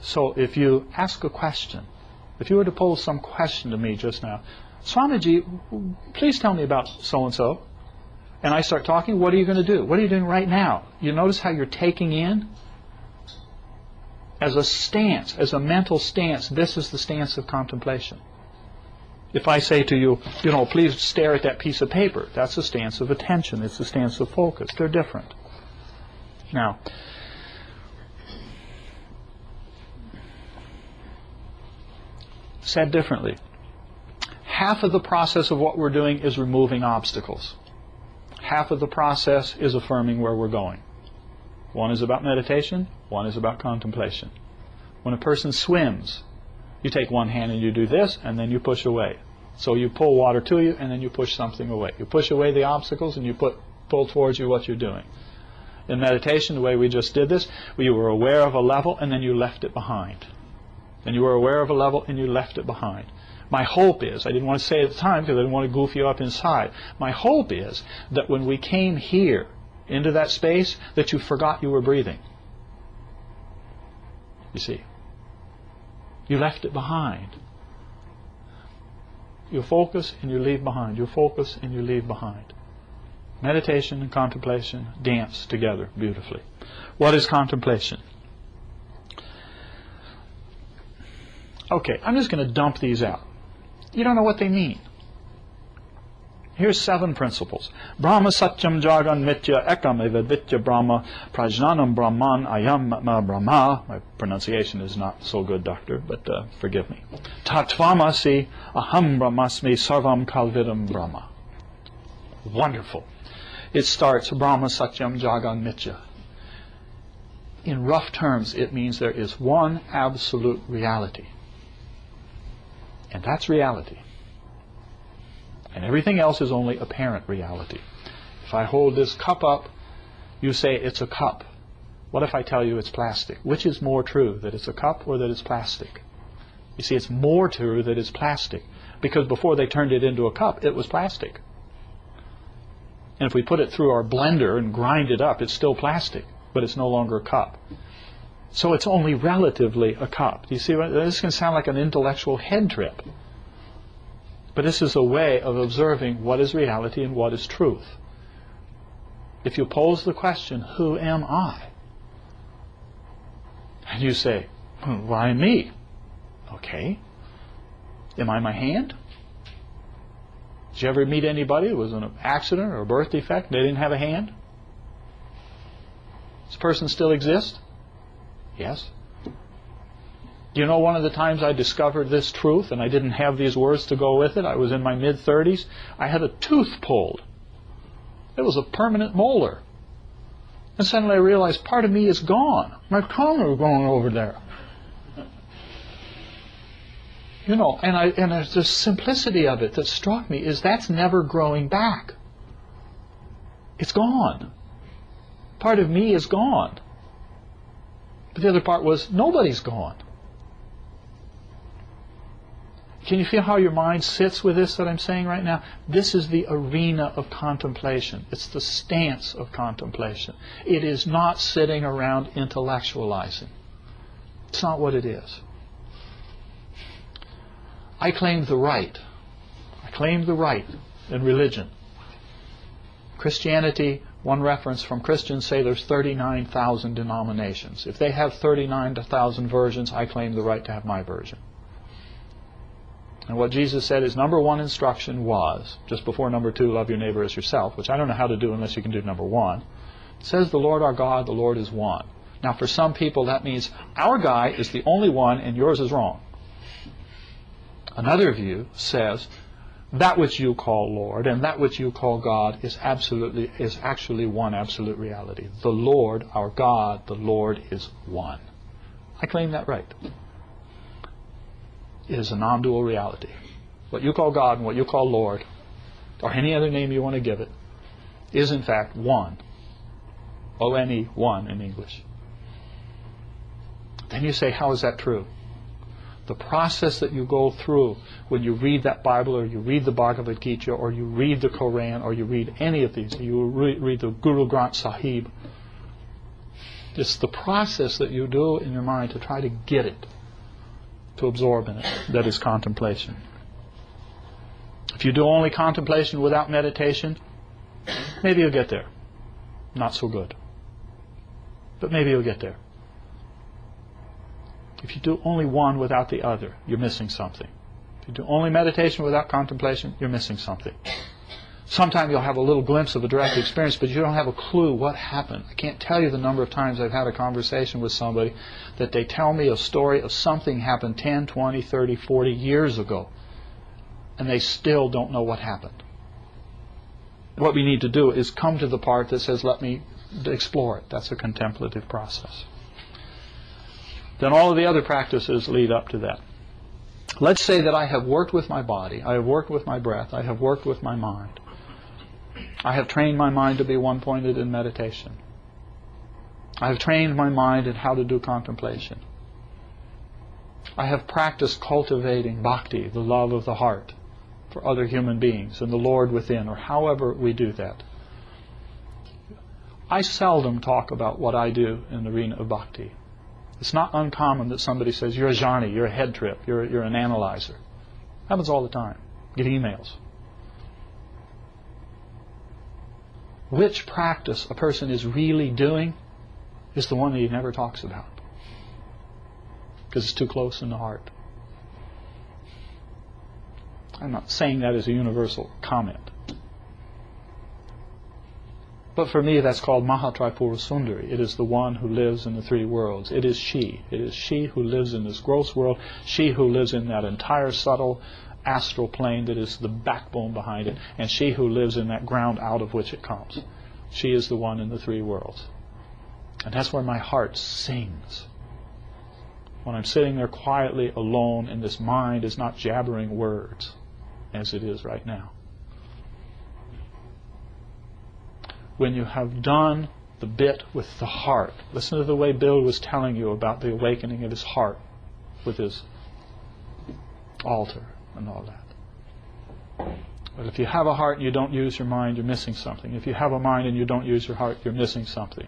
So if you ask a question, if you were to pose some question to me just now, Swamiji, please tell me about so-and-so, and I start talking, what are you going to do? What are you doing right now? You notice how you're taking in? As a stance, as a mental stance, this is the stance of contemplation. If I say to you, please stare at that piece of paper, that's a stance of attention. It's a stance of focus. They're different. Now, said differently, half of the process of what we're doing is removing obstacles. Half of the process is affirming where we're going. One is about meditation, one is about contemplation. When a person swims, you take one hand and you do this, and then you push away. So you pull water to you, and then you push something away. You push away the obstacles, and you pull towards you what you're doing. In meditation, the way we just did this, you were aware of a level, and then you left it behind. And you were aware of a level, and you left it behind. My hope is, I didn't want to say it at the time because I didn't want to goof you up inside. My hope is that when we came here, into that space, that you forgot you were breathing. You see. You left it behind. You focus and you leave behind. You focus and you leave behind. Meditation and contemplation dance together beautifully. What is contemplation? Okay, I'm just going to dump these out. You don't know what they mean. Here's 7 principles. Brahma satyam jagan mitya ekam evidvitya brahma prajnanam brahman ayam brahma. My pronunciation is not so good, doctor, but forgive me. Tatvamasi aham brahmasmi sarvam kalvidam brahma. Wonderful. It starts Brahma satyam jagan mitya. In rough terms, it means there is one absolute reality. And that's reality. And everything else is only apparent reality. If I hold this cup up, you say it's a cup. What if I tell you it's plastic? Which is more true, that it's a cup or that it's plastic? You see, it's more true that it's plastic, because before they turned it into a cup, it was plastic. And if we put it through our blender and grind it up, it's still plastic, but it's no longer a cup. So it's only relatively a cup. You see, this can sound like an intellectual head trip. But this is a way of observing what is reality and what is truth. If you pose the question, who am I? And you say, why me? Okay. Am I my hand? Did you ever meet anybody who was in an accident or a birth defect? They didn't have a hand? Does this person still exist? Yes. Do you know one of the times I discovered this truth and I didn't have these words to go with it? I was in my mid-30s. I had a tooth pulled. It was a permanent molar. And suddenly I realized part of me is gone. My tongue is going over there. And there's the simplicity of it that struck me is that's never growing back. It's gone. Part of me is gone. But the other part was nobody's gone. Can you feel how your mind sits with this that I'm saying right now? This is the arena of contemplation. It's the stance of contemplation. It is not sitting around intellectualizing. It's not what it is. I claim the right. I claim the right in religion. Christianity, one reference from Christians say there's 39,000 denominations. If they have 39,000 versions, I claim the right to have my version. And what Jesus said, his number 1 instruction was, just before number 2, love your neighbor as yourself, which I don't know how to do unless you can do number 1. It says, the Lord our God, the Lord is one. Now for some people that means our guy is the only one and yours is wrong. Another view says, that which you call Lord and that which you call God is actually one absolute reality. The Lord, our God, the Lord is one. I claim that right. It is a non-dual reality. What you call God and what you call Lord, or any other name you want to give it, is in fact one. O-N-E, one in English. Then you say, how is that true? The process that you go through when you read that Bible, or you read the Bhagavad Gita, or you read the Koran, or you read any of these, you read the Guru Granth Sahib, It's the process that you do in your mind to try to get it, to absorb in it, that is contemplation. If you do only contemplation without meditation, maybe you'll get there. Not so good. But maybe you'll get there. If you do only one without the other, you're missing something. If you do only meditation without contemplation, you're missing something. Sometimes you'll have a little glimpse of a direct experience, but you don't have a clue what happened. I can't tell you the number of times I've had a conversation with somebody that they tell me a story of something happened 10, 20, 30, 40 years ago, and they still don't know what happened. What we need to do is come to the part that says, let me explore it. That's a contemplative process. Then all of the other practices lead up to that. Let's say that I have worked with my body, I have worked with my breath, I have worked with my mind. I have trained my mind to be one-pointed in meditation. I have trained my mind in how to do contemplation. I have practiced cultivating bhakti, the love of the heart, for other human beings and the Lord within, or however we do that. I seldom talk about what I do in the arena of bhakti. It's not uncommon that somebody says, you're a jhani, you're a head trip, you're an analyzer. Happens all the time. Get emails. Which practice a person is really doing is the one that he never talks about, because it's too close in the heart. I'm not saying that as a universal comment. But for me, that's called Mahatripura Sundari. It is the one who lives in the three worlds. It is she. It is she who lives in this gross world. She who lives in that entire subtle astral plane that is the backbone behind it. And she who lives in that ground out of which it comes. She is the one in the three worlds. And that's where my heart sings. When I'm sitting there quietly alone and this mind is not jabbering words, as it is right now. When you have done the bit with the heart, listen to the way Bill was telling you about the awakening of his heart with his altar and all that. But if you have a heart and you don't use your mind, you're missing something. If you have a mind and you don't use your heart, you're missing something.